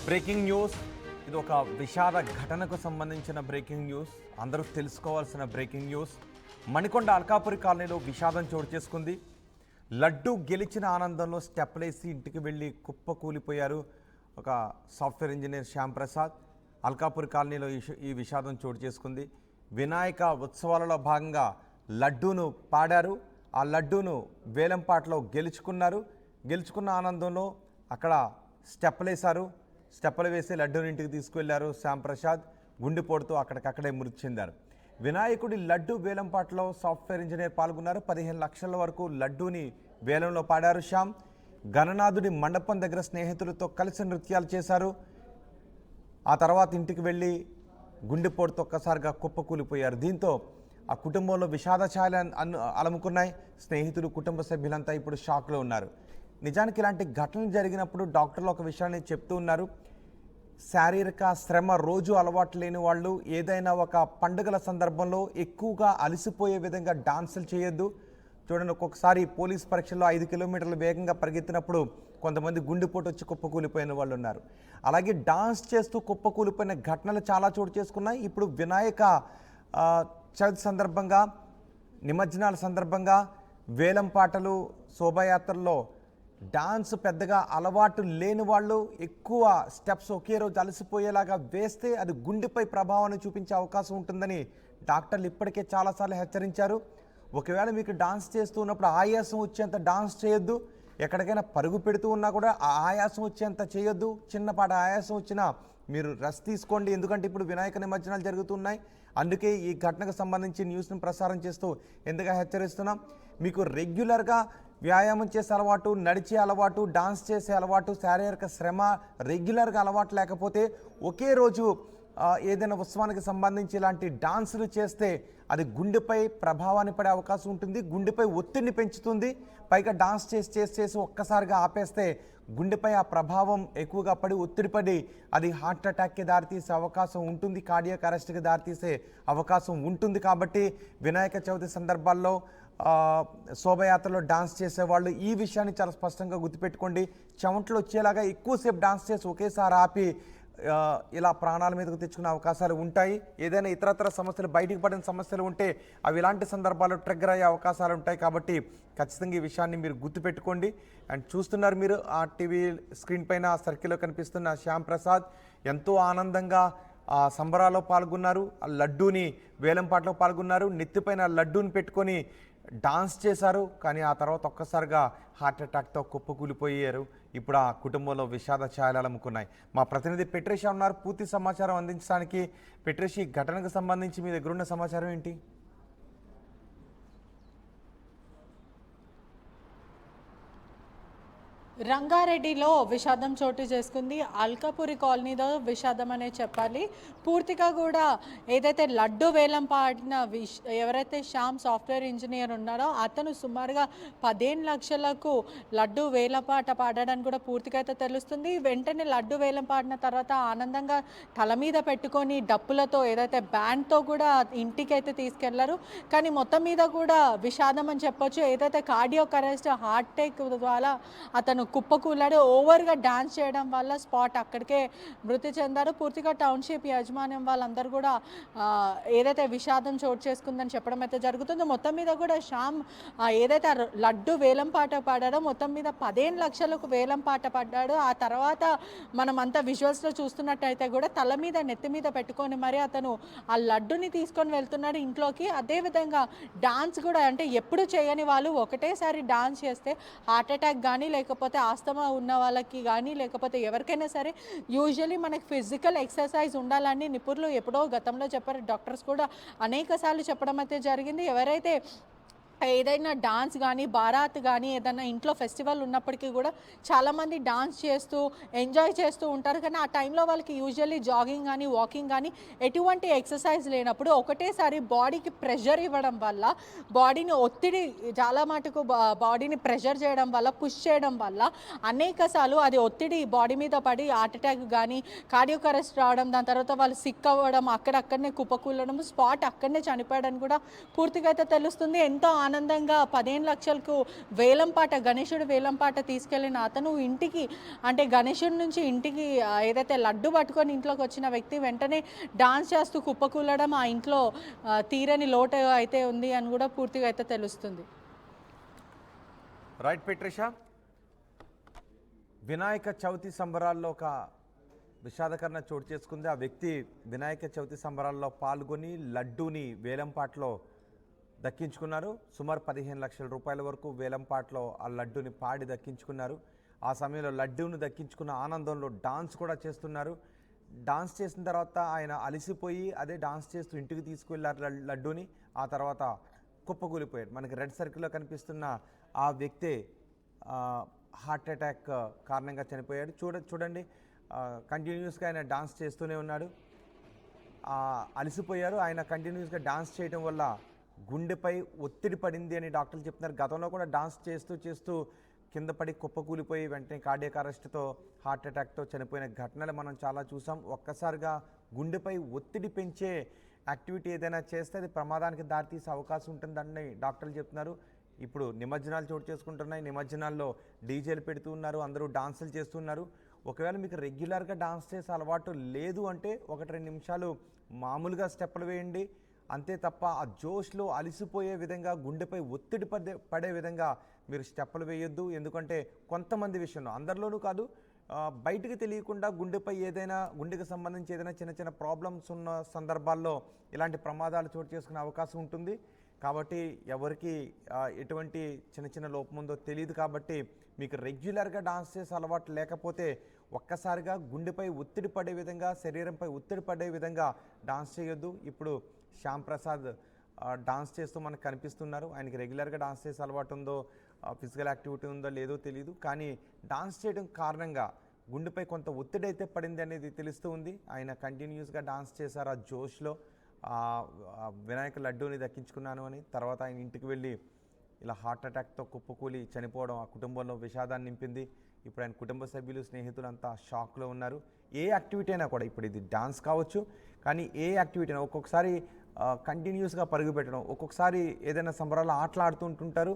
Breaking news. ఇది ఒక విషాద ఘటనకు సంబంధించిన బ్రేకింగ్ న్యూస్. అందరూ తెలుసుకోవాల్సిన బ్రేకింగ్ న్యూస్. మణికొండ అల్కాపురి కాలనీలో విషాదం చోటు చేసుకుంది. లడ్డు గెలిచిన ఆనందంలో స్టెప్లేసి ఇంటికి వెళ్ళి కుప్పకూలిపోయారు ఒక సాఫ్ట్వేర్ ఇంజనీర్ శ్యామ్ ప్రసాద్. అల్కాపురి కాలనీలో ఈ విషాదం చోటు చేసుకుంది. వినాయక ఉత్సవాలలో భాగంగా లడ్డూను పాడారు. ఆ లడ్డూను వేలంపాటలో గెలుచుకున్న ఆనందంలో అక్కడ స్టెప్పులు వేసి లడ్డూని ఇంటికి తీసుకువెళ్లారు శ్యామ్ ప్రసాద్. గుండెపోటుతో అక్కడికక్కడే మృతి చెందారు. వినాయకుడి లడ్డు వేలంపాటలో సాఫ్ట్వేర్ ఇంజనీర్ పాల్గొన్నారు. 15 లక్షల వరకు లడ్డూని వేలంలో పాడారు శ్యామ్. గణనాథుడి మండపం దగ్గర స్నేహితులతో కలిసి నృత్యాలు చేశారు. ఆ తర్వాత ఇంటికి వెళ్ళి గుండెపోటుతో ఒక్కసారిగా కుప్పకూలిపోయారు. దీంతో ఆ కుటుంబంలో విషాద ఛాయలు అలముకున్నాయి. స్నేహితులు, కుటుంబ సభ్యులంతా ఇప్పుడు షాక్లో ఉన్నారు. నిజానికి ఇలాంటి ఘటనలు జరిగినప్పుడు డాక్టర్లు ఒక విషయాన్ని చెప్తూ ఉన్నారు. శారీరక శ్రమ రోజు అలవాటు లేని వాళ్ళు ఏదైనా ఒక పండుగల సందర్భంలో ఎక్కువగా అలసిపోయే విధంగా డాన్సులు చేయొద్దు. చూడండి, ఒక్కొక్కసారి పోలీస్ పరీక్షల్లో 5 కిలోమీటర్ల వేగంగా పరిగెత్తినప్పుడు కొంతమంది గుండెపోటు వచ్చి కుప్పకూలిపోయిన వాళ్ళు ఉన్నారు. అలాగే డాన్స్ చేస్తూ కుప్పకూలిపోయిన ఘటనలు చాలా చోటు చేసుకున్నాయి. ఇప్పుడు వినాయక చవితి సందర్భంగా, నిమజ్జనాల సందర్భంగా వేలం పాటలు, శోభాయాత్రల్లో డాన్స్ పెద్దగా అలవాటు లేని వాళ్ళు ఎక్కువ స్టెప్స్ ఒకే రోజు అలసిపోయేలాగా వేస్తే అది గుండెపై ప్రభావాన్ని చూపించే అవకాశం ఉంటుందని డాక్టర్లు ఇప్పటికే చాలాసార్లు హెచ్చరించారు. ఒకవేళ మీకు డాన్స్ చేస్తూ ఉన్నప్పుడు ఆయాసం వచ్చేంత డాన్స్ చేయొద్దు. ఎక్కడికైనా పరుగు పెడుతూ ఉన్నా కూడా ఆ ఆయాసం వచ్చేంత చేయొద్దు. చిన్నపాటి ఆయాసం వచ్చినా మీరు రెస్ట్ తీసుకోండి. ఎందుకంటే ఇప్పుడు వినాయక నిమజ్జనాలు జరుగుతున్నాయి. అందుకే ఈ ఘటనకు సంబంధించి న్యూస్ను ప్రసారం చేస్తూ ఎందుకు హెచ్చరిస్తున్నాం. మీకు రెగ్యులర్గా వ్యాయామం చేసే అలవాటు, నడిచే అలవాటు, డాన్స్ చేసే అలవాటు, శారీరక శ్రమ రెగ్యులర్గా అలవాటు లేకపోతే ఒకే రోజు ఏదైనా ఉత్సవానికి సంబంధించి ఇలాంటి డాన్సులు చేస్తే అది గుండెపై ప్రభావాన్ని పడే అవకాశం ఉంటుంది. గుండెపై ఒత్తిడిని పెంచుతుంది. పైగా డాన్స్ చేసి ఒక్కసారిగా ఆపేస్తే గుండెపై ఆ ప్రభావం ఎక్కువగా పడి ఒత్తిడి పడి అది హార్ట్ అటాక్కి దారితీసే అవకాశం ఉంటుంది. కార్డియాక్ అరెస్ట్కి దారితీసే అవకాశం ఉంటుంది. కాబట్టి వినాయక చవితి సందర్భాల్లో శోభయాత్రలో డాన్స్ చేసేవాళ్ళు ఈ విషయాన్ని చాలా స్పష్టంగా గుర్తుపెట్టుకోండి. చెమటలు వచ్చేలాగా ఎక్కువసేపు డాన్స్ చేసి ఒకేసారి ఆపి ఇలా ప్రాణాల మీదకు తెచ్చుకునే అవకాశాలు ఉంటాయి. ఏదైనా ఇతరత్ర సమస్యలు, బయటికి పడిన సమస్యలు ఉంటే అవి ఇలాంటి సందర్భాల్లో ట్రిగ్గర్ అయ్యే అవకాశాలు ఉంటాయి. కాబట్టి ఖచ్చితంగా ఈ విషయాన్ని మీరు గుర్తుపెట్టుకోండి. అండ్ చూస్తున్నారు మీరు ఆ టీవీ స్క్రీన్ పైన సర్కిల్లో కనిపిస్తున్న శ్యామ్ ప్రసాద్ ఎంతో ఆనందంగా ఆ సంబరాల్లో పాల్గొన్నారు. ఆ లడ్డూని వేలంపాటలో పాల్గొన్నారు. నెత్తిపైన లడ్డూని పెట్టుకొని డాన్స్ చేశారు. కానీ ఆ తర్వాత ఒక్కసారిగా హార్ట్ అటాక్తో కుప్పకూలిపోయారు. ఇప్పుడు ఆ కుటుంబంలో విషాద ఛాయలు అలముకున్నాయి. మా ప్రతినిధి పెట్రేషియా ఉన్నారు పూర్తి సమాచారం అందించడానికి. పెట్రేషి, ఘటనకు సంబంధించి మీ దగ్గర ఉన్న సమాచారం ఏంటి? రంగారెడ్డిలో విషాదం చోటు చేసుకుంది. అల్కాపురి కాలనీలో విషాదం అనే చెప్పాలి. పూర్తిగా కూడా ఏదైతే లడ్డు వేలం పాడిన ఎవరైతే శ్యామ్ సాఫ్ట్వేర్ ఇంజనీర్ ఉన్నారో అతను సుమారుగా 15 లక్షలకు లడ్డు వేలంపాట పాడడానికి కూడా పూర్తిగా అయితే తెలుస్తుంది. వెంటనే లడ్డు వేలం పాడిన తర్వాత ఆనందంగా తల మీద పెట్టుకొని డప్పులతో ఏదైతే బ్యాండ్తో కూడా ఇంటికి అయితే తీసుకెళ్లారు. కానీ మొత్తం మీద కూడా విషాదం అని చెప్పొచ్చు. ఏదైతే కార్డియాక్ అరెస్ట్, హార్ట్ అటాక్ ద్వారా అతను కుప్పకూలాడు. ఓవర్గా డాన్స్ చేయడం వల్ల స్పాట్ అక్కడికే మృతి చెందారు. పూర్తిగా టౌన్షిప్ యాజమాన్యం వాళ్ళందరూ కూడా ఏదైతే విషాదం చోటు చేసుకుందని చెప్పడం అయితే జరుగుతుందో. మొత్తం మీద కూడా శ్యామ్ ఏదైతే లడ్డు వేలం పాట పాడాడో మొత్తం మీద 15 లక్షలకు వేలం పాట పడ్డాడు. ఆ తర్వాత మనం అంతా విజువల్స్లో చూస్తున్నట్టయితే కూడా తల మీద, నెత్తి మీద పెట్టుకొని మరి అతను ఆ లడ్డుని తీసుకొని వెళ్తున్నాడు ఇంట్లోకి. అదేవిధంగా డాన్స్ కూడా, అంటే ఎప్పుడు చేయని వాళ్ళు ఒకటేసారి డాన్స్ చేస్తే హార్ట్ అటాక్ కానీ, లేకపోతే ఆస్తమా ఉన్న వాళ్ళకి కానీ, లేకపోతే ఎవరికైనా సరే యూజువల్లీ మనకి ఫిజికల్ ఎక్సర్సైజ్ ఉండాలని నిపుణులు ఎప్పుడో గతంలో చెప్పారు. డాక్టర్స్ కూడా అనేక సార్లు చెప్పడం అయితే జరిగింది. ఎవరైతే ఏదైనా డాన్స్ కానీ, బారాత్ కానీ, ఏదైనా ఇంట్లో ఫెస్టివల్ ఉన్నప్పటికీ కూడా చాలామంది డాన్స్ చేస్తూ ఎంజాయ్ చేస్తూ ఉంటారు. కానీ ఆ టైంలో వాళ్ళకి యూజువల్లీ జాగింగ్ కానీ, వాకింగ్ కానీ ఎటువంటి ఎక్సర్సైజ్ లేనప్పుడు ఒకటేసారి బాడీకి ప్రెషర్ ఇవ్వడం వల్ల, బాడీని ఒత్తిడి చాలా మటుకు బాడీని ప్రెషర్ చేయడం వల్ల, పుష్ చేయడం వల్ల అనేకసార్లు అది ఒత్తిడి బాడీ మీద పడి హార్ట్ అటాక్ కానీ, కార్డియాక్ అరెస్ట్ రావడం, దాని తర్వాత వాళ్ళు సిక్ అవ్వడం, అక్కడనే కుప్పకూలడం, స్పాట్ అక్కడనే చనిపోయాడని కూడా పూర్తిగా అయితే తెలుస్తుంది. ఎంతో ఆనందంగా 15 లక్షలకు వేలంపాట గణేశుడి వేలంపాట తీసుకెళ్ళిన అతను ఇంటికి అంటే గణేశుడి నుంచి ఇంటికి ఏదైతే లడ్డు పట్టుకొని ఇంట్లోకి వచ్చిన వ్యక్తి వెంటనే డాన్స్ చేస్తూ కుప్పకూలడం ఆ ఇంట్లో తీరని లోటు అయితే ఉంది అని కూడా పూర్తిగా అయితే తెలుస్తుంది. రైట్ పెట్రిషా, వినాయక చవితి సంబరాల్లో ఒక విషాదకరణ చోటు చేసుకుంది. ఆ వ్యక్తి వినాయక చవితి సంబరాల్లో పాల్గొని లడ్డూని వేలంపాట్లో దక్కించుకున్నారు. సుమారు 15 లక్షల రూపాయల వరకు వేలంపాట్లో ఆ లడ్డూని పాడి దక్కించుకున్నారు. ఆ సమయంలో లడ్డూని దక్కించుకున్న ఆనందంలో డాన్స్ కూడా చేస్తున్నారు. డాన్స్ చేసిన తర్వాత ఆయన అలసిపోయి అదే డాన్స్ చేస్తూ ఇంటికి తీసుకువెళ్ళారు లడ్డూని. ఆ తర్వాత కుప్పకూలిపోయాడు. మనకి రెడ్ సర్కిల్లో కనిపిస్తున్న ఆ వ్యక్తే హార్ట్ అటాక్ కారణంగా చనిపోయాడు. చూడండి కంటిన్యూస్గా ఆయన డాన్స్ చేస్తూనే ఉన్నాడు. అలసిపోయారు. ఆయన కంటిన్యూస్గా డాన్స్ చేయడం వల్ల గుండెపై ఒత్తిడి పడింది అని డాక్టర్లు చెప్తున్నారు. గతంలో కూడా డాన్స్ చేస్తూ కింద పడి కుప్పకూలిపోయి వెంటనే కార్డియాక్ అరెస్ట్తో హార్ట్ అటాక్తో చనిపోయిన ఘటనలు మనం చాలా చూసాం. ఒక్కసారిగా గుండెపై ఒత్తిడి పెంచే యాక్టివిటీ ఏదైనా చేస్తే అది ప్రమాదానికి దారితీసే అవకాశం ఉంటుందని డాక్టర్లు చెప్తున్నారు. ఇప్పుడు నిమజ్జనాలు చోటు చేసుకుంటున్నాయి. నిమజ్జనాల్లో డీజేలు పెడుతూ ఉన్నారు, అందరూ డాన్సులు చేస్తున్నారు. ఒకవేళ మీకు రెగ్యులర్గా డాన్స్ చేసే అలవాటు లేదు అంటే 1-2 నిమిషాలు మామూలుగా స్టెప్పులు వేయండి. అంతే తప్ప ఆ జోష్లో అలిసిపోయే విధంగా గుండెపై ఒత్తిడి పడే విధంగా మీరు స్టెప్పులు వేయొద్దు. ఎందుకంటే కొంతమంది విషయంలో, అందరిలోనూ కాదు, బయటికి తెలియకుండా గుండెకి సంబంధించి ఏదైనా చిన్న ప్రాబ్లమ్స్ ఉన్న సందర్భాల్లో ఇలాంటి ప్రమాదాలు చోటు చేసుకునే అవకాశం ఉంటుంది. కాబట్టి ఎవరికి ఎటువంటి చిన్న లోపం ఉందో తెలియదు. కాబట్టి మీకు రెగ్యులర్గా డాన్స్ చేసే అలవాటు లేకపోతే ఒక్కసారిగా గుండెపై ఒత్తిడి పడే విధంగా, శరీరంపై ఒత్తిడి పడే విధంగా డాన్స్ చేయొద్దు. ఇప్పుడు శ్యామ్ ప్రసాద్ డాన్స్ చేస్తూ మనకు కనిపిస్తున్నారు. ఆయనకి రెగ్యులర్గా డాన్స్ చేసే అలవాటు ఉందో, ఫిజికల్ యాక్టివిటీ ఉందో లేదో తెలియదు. కానీ డాన్స్ చేయడం కారణంగా గుండెపై కొంత ఒత్తిడి అయితే పడింది అనేది తెలుస్తూ ఉంది. ఆయన కంటిన్యూస్గా డాన్స్ చేశారు ఆ జోష్లో. వినాయక లడ్డూని దక్కించుకున్నాను అని. తర్వాత ఆయన ఇంటికి వెళ్ళి ఇలా హార్ట్ అటాక్తో కుప్పకూలి చనిపోవడం ఆ కుటుంబంలో విషాదాన్ని నింపింది. ఇప్పుడు ఆయన కుటుంబ సభ్యులు, స్నేహితులు అంతా షాక్లో ఉన్నారు. ఏ యాక్టివిటీ అయినా కూడా, ఇప్పుడు ఇది డాన్స్ కావచ్చు, కానీ ఏ యాక్టివిటీ అయినా ఒక్కొక్కసారి కంటిన్యూస్గా పరుగు పెట్టడం, ఒక్కొక్కసారి ఏదైనా సంబరాలు ఆటలు ఆడుతుంటుంటారు,